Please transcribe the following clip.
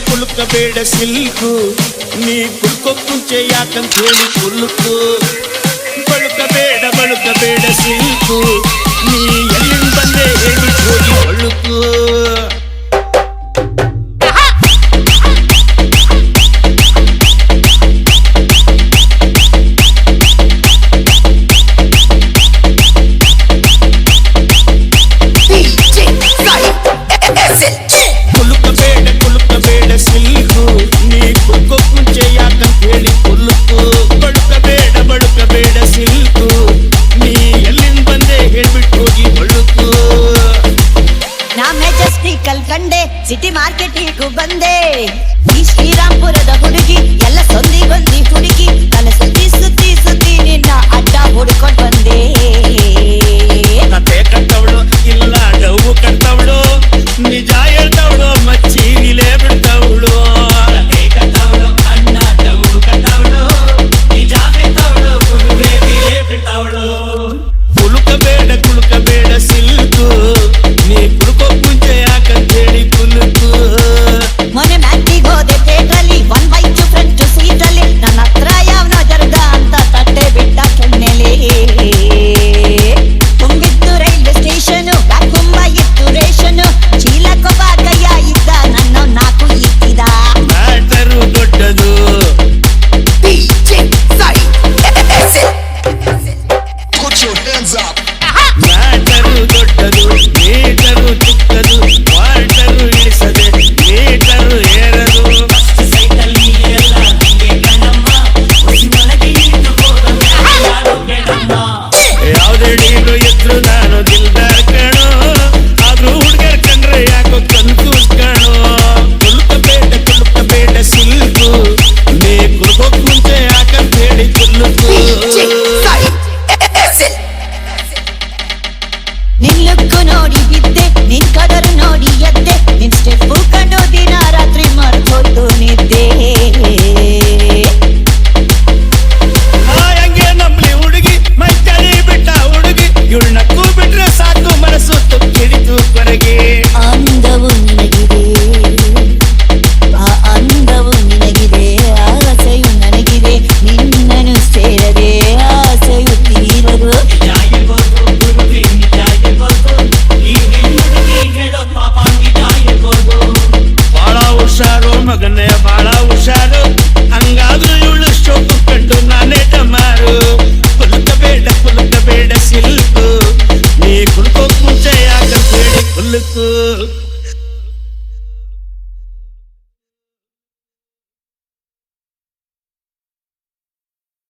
ಕುಲುಕಬೇಡ silk ನೀ ಕುಲ್ಕೋಕ್ ಮುಂಚೆ ಯಾಕಂತ ಹೇಳಿ ಕುಲುಕು ಬಳುಕಬೇಡ ಸಿಲ್ಕು ನೀ ಎಲ್ಲಿಂದ ಬಂದೆ ಹೇಳಿ ಹೋಗಿ ಒಳುಕು ಕುಲುಕಬೇಡ ಸಿಲ್ಕು ನೀ ಕುಲ್ಕೋಕ್ ಮುಂಚೆ ಯಾಕಂತ ಹೇಳಿ ಕುಲುಕು ಬಳುಕಬೇಡ ಸಿಲ್ಕು ನೀ ಎಲ್ಲಿಂದ ಬಂದೆ ಹೇಳ್ಬಿಟ್ಟು ಹೋಗಿ ಒಳುಕು ನಾ ಮೆಜೆಸ್ಟಿಕಲ್ ಕಂಡೆ ಸಿಟಿ ಮಾರ್ಕೆಟಿಗೂ ಬಂದೆ ಈ ಶ್ರೀರಾಮ್ಪುರದ ಹುಡುಗಿ ಎಲ್ಲ ಸೊಂದಿ ಹುಡುಗಿ ತಲೆ ಸುತ್ತಿ ನಿನ್ನ ಅಡ್ಡ ಹುಡ್ಕೊಂಡ್ ಬಂದೆ ಕತೆ ಕಟ್ಟವಳು ಇಲ್ಲ ಡವು ಕಟ್ಟವಳು ನಿಜ ಹೇಳ್ತವಳು ಮಚ್ಚಿ ಇಲೆ ಬಿಡ್ತವಳು ಕುಲುಕಬೇಡ ಸಿಲ್ಕು ನೀ ಕುಲ್ಕೋಕ್ ಮುಂಚೆ ಯಾಕಂತ ಹೇಳಿ ಕುಲುಕು ಮೊನ್ನೆ ಮ್ಯಾಚಿಗೆ ಹೋದೆ ಥಿಯೇಟ್ರಲ್ಲಿ 1 ಬೈಕ್ ಫ್ರಂಟ್ ಸೀಟಲ್ಲಿ ನನ್ನ ಹತ್ರ ಯಾವನೋ ಜರ್ದ ಅಂತ ತಟ್ಟೆ ಬಿಟ್ಟ ಕೆನ್ನೆಲೆ ತುಂಬಿತ್ತು ರೈಲ್ವೆ ಸ್ಟೇಷನ್ ಬ್ಯಾಗ್ ತುಂಬ ಇತ್ತು ರೇಷನ್ ಚೀಲಕ್ಕೊಬ್ಬ ಕೈಯ ಇದ್ದ ನನ್ನ 4 ಇಕ್ಕಿದ ಮ್ಯಾಟರು ದೊಡ್ಡದು ಮ್ಯಾಟರು ದೊಡ್ಡದು ಮೀಟರು ಚಿಕ್ಕದು ವಾಟರು ಇಳಿಸದೆ ಮೀಟರು ಏರದು ಯಾವುದೇ ಡೀಲು ಇದ್ರು ನಾನು ದಿಲ್ದಾರ್ ಕಣೋ ಆದ್ರೂ ಹುಡುಗರ್ ಕಂಡ್ರೆ ಯಾಕೋ ಕನ್ಫ್ಯೂಸ್ ಕಣೋ ಕುಲುಕಬೇಡ ಸಿಲ್ಕು ನೀ ಕುಲ್ಕೋಕ್ ಮುಂಚೆ ಯಾಕಂತ ಹೇಳಿ ಕುಲುಕು ನಿನ್ ಲುಕ್ಕು ನೋಡಿ ಬಿದ್ದೆ ನಿನ್ ಕದರು ನೋಡಿ ಎದ್ದೆ ನಿನ್ ಸ್ಟೆಪ್ಪು ಕಂಡು ದಿನ ರಾತ್ರಿ ಮರ್ತೋಯ್ತು ನಿದ್ದೆ ಹಂಗೆ ನಮ್ಮಲಿ ಹುಡುಗಿ ಮೈ ಚಳಿ ಬಿಟ್ಟ ಹುಡುಗಿ ಇವಳು ನಕ್ಕು ಬಿಟ್ರೆ ಸಾಕು ಮನಸ್ಸು ತುಕ್ಕಿಡಿತು ಕೊರಗೆ ಅಂದವು ನಿನಗಿದೆ ಆ ಅಂದವು ನಿನಗಿದೆ ಆಸೆಯು ನನಗಿದೆ ನಿನ್ನನು ಸೇರದೆ ಆಸೆಯು ತೀರದು ಬಾಳ ಹುಷಾರು ಮಗನೇ ಬಾಳ ಹುಷಾರು ಹಂಗಾದ್ರೂ ಇವಳು ಶೋಕು ಕಂಡು ನಾನೇ ಟಮಾರು ಕುಲುಕಬೇಡ ಸಿಲ್ಕು ನೀ ಕುಲ್ಕೋಕ್ ಮುಂಚೆ ಯಾಕಂತ ಹೇಳಿ ಕುಲುಕು